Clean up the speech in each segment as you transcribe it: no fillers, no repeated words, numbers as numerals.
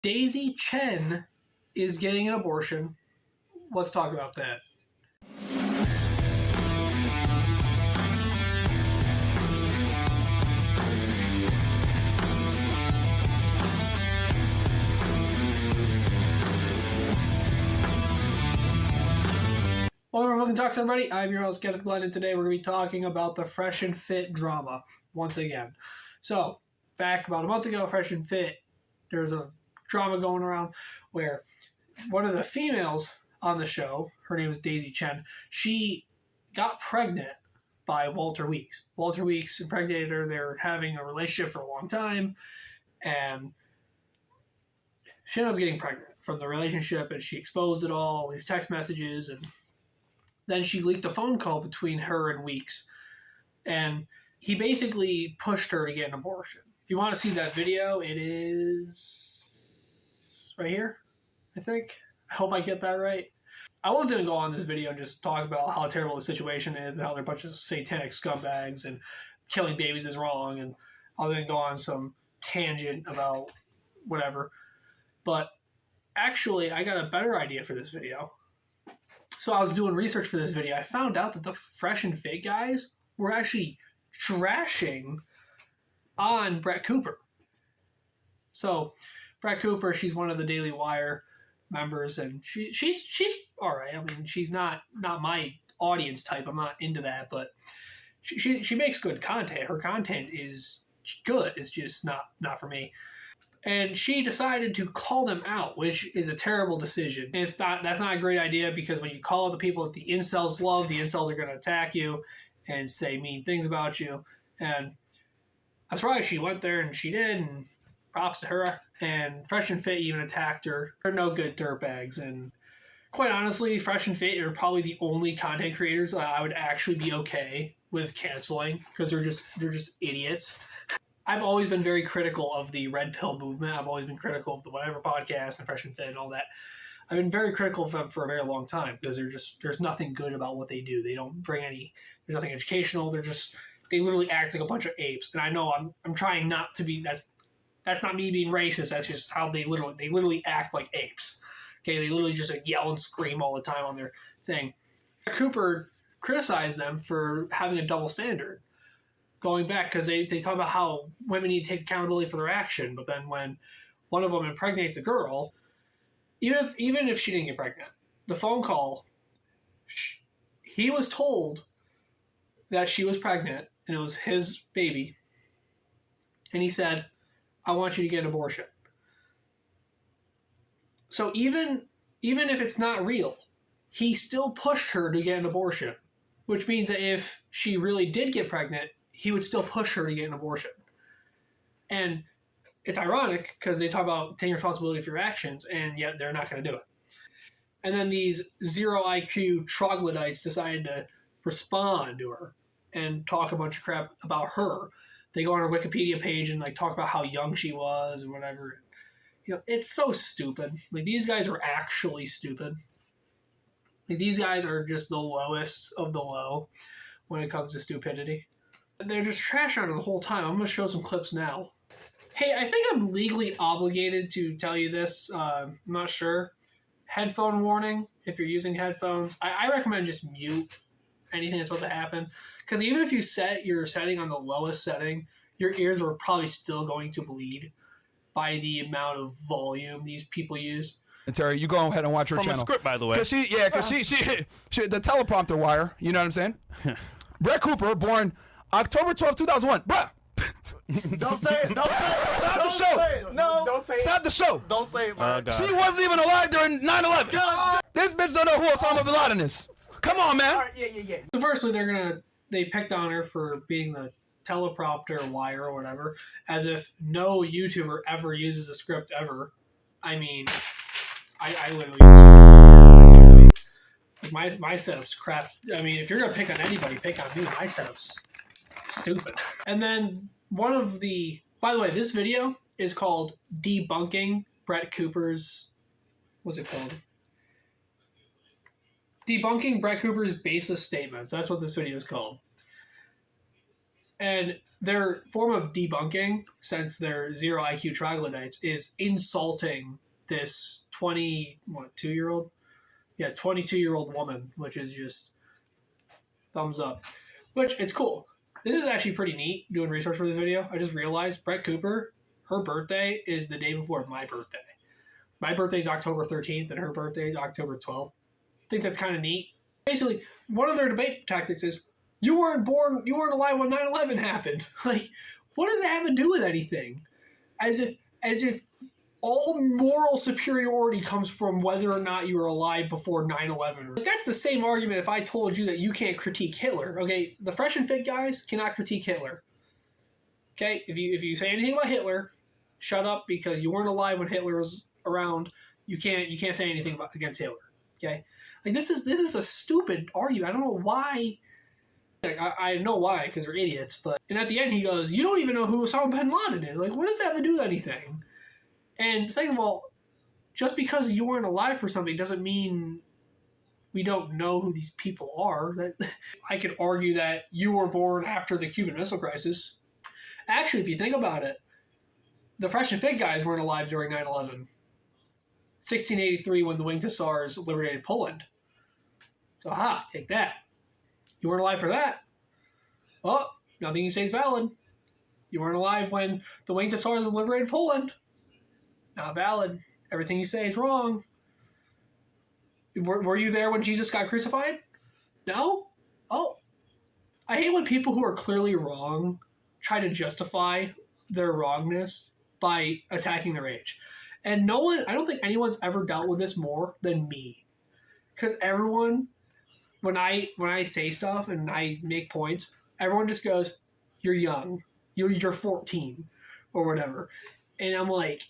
Daisy Chen is getting an abortion. Let's talk about that. Welcome to Talks, everybody. I'm your host, Kenneth Glenn, and today we're going to be talking about the Fresh and Fit drama once again. So, back about a month ago, Fresh and Fit, there's a drama going around where one of the females on the show, her name is Daisy Chen, she got pregnant by Walter Weeks. Walter Weeks impregnated her. They were having a relationship for a long time, and she ended up getting pregnant from the relationship, and she exposed it all these text messages, and then she leaked a phone call between her and Weeks, and he basically pushed her to get an abortion. If you want to see that video, it is right here, I think. I hope I get that right. I was going to go on this video and just talk about how terrible the situation is and how they're a bunch of satanic scumbags and killing babies is wrong, and I was going to go on some tangent about whatever. But actually, I got a better idea for this video. So I was doing research for this video. I found out that the Fresh and Fit guys were actually trashing on Brett Cooper. So Brett Cooper, she's one of the Daily Wire members, and she's all right. I mean, she's not my audience type. I'm not into that, but she makes good content. Her content is good. It's just not for me. And she decided to call them out, which is a terrible decision. That's not a great idea, because when you call out the people that the incels love, the incels are going to attack you and say mean things about you. And that's why she went there, and she did, and props to her. And Fresh and Fit even attacked her. They're no good dirtbags. And quite honestly, Fresh and Fit are probably the only content creators I would actually be okay with canceling, because they're just idiots. I've always been very critical of the Red Pill movement. I've always been critical of the Whatever podcast and Fresh and Fit and all that. I've been very critical of them for a very long time, because there's nothing good about what they do. They don't bring there's nothing educational. They literally act like a bunch of apes. And I know I'm trying not to be, that's not me being racist. That's just how they literally act like apes. Okay, they literally just yell and scream all the time on their thing. Cooper criticized them for having a double standard. Going back, because they talk about how women need to take accountability for their action, but then when one of them impregnates a girl, even if she didn't get pregnant, the phone call, he was told that she was pregnant and it was his baby, and he said, "I want you to get an abortion." So even if it's not real, he still pushed her to get an abortion, which means that if she really did get pregnant, he would still push her to get an abortion. And it's ironic, because they talk about taking responsibility for your actions, and yet they're not going to do it. And then these zero IQ troglodytes decided to respond to her and talk a bunch of crap about her. They go on her Wikipedia page and talk about how young she was and whatever. It's so stupid. These guys are actually stupid. These guys are just the lowest of the low when it comes to stupidity. They're just trash on her the whole time. I'm going to show some clips now. Hey, I think I'm legally obligated to tell you this. I'm not sure. Headphone warning if you're using headphones. I recommend just mute anything that's about to happen. Because even if you set your setting on the lowest setting, your ears are probably still going to bleed by the amount of volume these people use. And Terry, you go ahead and watch her channel. From a script, by the way. Because she the teleprompter wire, you know what I'm saying? Brett Cooper, born October 12, 2001. Bruh! Don't say it. Don't say it. Stop the show. Say it. No. Don't say it. Stop the show. Don't say it, man. She wasn't even alive during 9/11. This bitch don't know who Osama bin Laden is. Come on, man. All right, yeah. So firstly, they picked on her for being the teleprompter wire or whatever, as if no YouTuber ever uses a script ever. I mean, I literally my setup's crap. I mean, if you're gonna pick on anybody, pick on me. My setup's stupid. And then by the way, this video is called Debunking Brett Cooper's, what's it called? Debunking Brett Cooper's baseless statements. That's what this video is called. And their form of debunking, since they're zero IQ troglodytes, is insulting this 22-year-old? Yeah, 22-year-old woman, which is just thumbs up. Which, it's cool. This is actually pretty neat, doing research for this video. I just realized Brett Cooper, her birthday is the day before my birthday. My birthday is October 13th, and her birthday is October 12th. I think that's kind of neat. Basically, one of their debate tactics is, you weren't alive when 9/11 happened. Like, what does that have to do with anything? As if all moral superiority comes from whether or not you were alive before 9/11. Like, that's the same argument if I told you that you can't critique Hitler. Okay, the Fresh and Fit guys cannot critique Hitler. Okay, if you say anything about Hitler, shut up, because you weren't alive when Hitler was around. You can't say anything against Hitler. Okay, like this is a stupid argument. I don't know why. Like, I know why, because they're idiots. And at the end, he goes, "You don't even know who Osama bin Laden is. Like, what does that have to do with anything?" And second of all, just because you weren't alive for something doesn't mean we don't know who these people are. I could argue that you were born after the Cuban Missile Crisis. Actually, if you think about it, the Fresh and Fit guys weren't alive during 9/11. 1683, when the Winged Hussars liberated Poland. So, take that. You weren't alive for that. Well, nothing you say is valid. You weren't alive when the Winged Hussars liberated Poland. Not valid. Everything you say is wrong. Were you there when Jesus got crucified? No? Oh. I hate when people who are clearly wrong try to justify their wrongness by attacking their age. And I don't think anyone's ever dealt with this more than me. Because everyone, when I say stuff and I make points, everyone just goes, "You're young. You're 14," or whatever. And I'm like,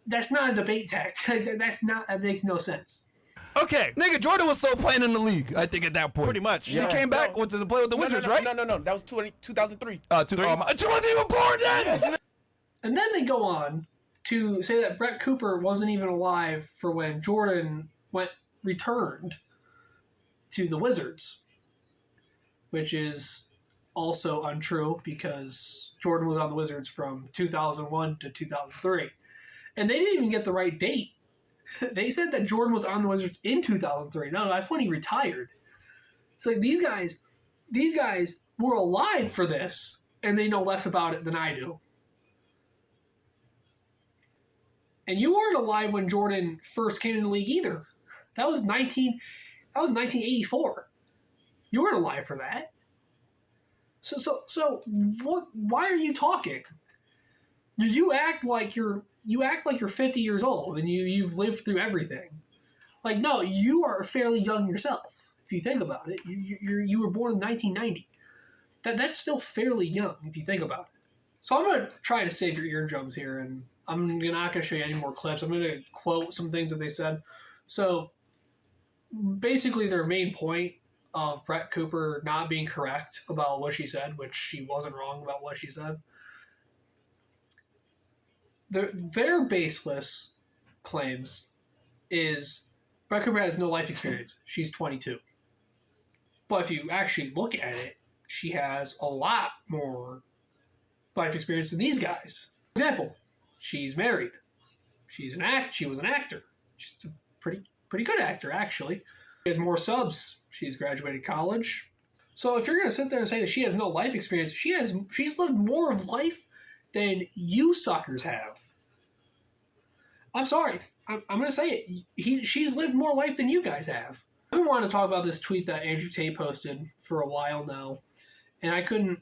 that's not a debate tactic. That makes no sense. Okay. Nigga, Jordan was still playing in the league, I think, at that point. Pretty much. He came back to play with the Wizards, no, right? No. That was 2003. You wasn't even born then! And then they go on to say that Brett Cooper wasn't even alive for when Jordan returned to the Wizards, which is also untrue because Jordan was on the Wizards from 2001 to 2003. And they didn't even get the right date. They said that Jordan was on the Wizards in 2003. No, that's when he retired. It's like these guys were alive for this, and they know less about it than I do. And you weren't alive when Jordan first came in the league either. That was 1984. You weren't alive for that. So what? Why are you talking? You act like you're 50 years old and you've lived through everything. Like, no, you are fairly young yourself. If you think about it, you were born in 1990. That's still fairly young if you think about it. So I'm gonna try to save your eardrums here, and I'm not gonna show you any more clips. I'm gonna quote some things that they said. So basically, their main point of Brett Cooper not being correct about what she said, which she wasn't wrong about what she said. Their baseless claims is Brett Cooper has no life experience. She's 22. But if you actually look at it, she has a lot more life experience than these guys. For example, she's married. She was an actor. She's a pretty good actor, actually. She has more subs. She's graduated college. So if you're going to sit there and say that she has no life experience, she's lived more of life than you suckers have. I'm sorry. I'm going to say it. She's lived more life than you guys have. I've been wanting to talk about this tweet that Andrew Tate posted for a while now, and I couldn't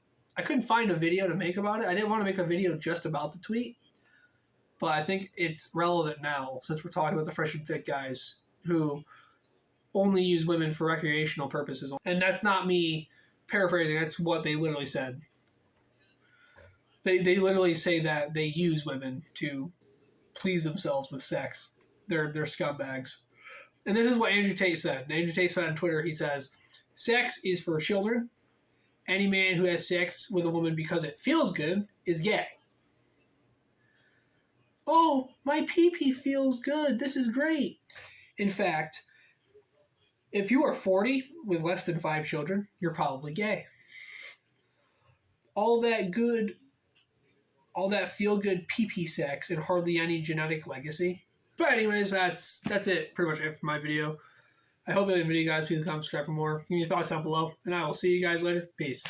find a video to make about it. I didn't want to make a video just about the tweet, but I think it's relevant now since we're talking about the Fresh and Fit guys who only use women for recreational purposes. And that's not me paraphrasing. That's what they literally said. They literally say that they use women to please themselves with sex. They're scumbags. And this is what Andrew Tate said. And Andrew Tate said on Twitter, he says, "Sex is for children. Any man who has sex with a woman because it feels good is gay." Oh, my pee-pee feels good. This is great. In fact, if you are 40 with less than 5 children, you're probably gay. all that good, all that feel-good pee-pee sex and hardly any genetic legacy. But anyways, that's it. Pretty much it for my video. I hope you like the video, guys. Please comment, subscribe for more. Give me your thoughts down below, and I will see you guys later. Peace.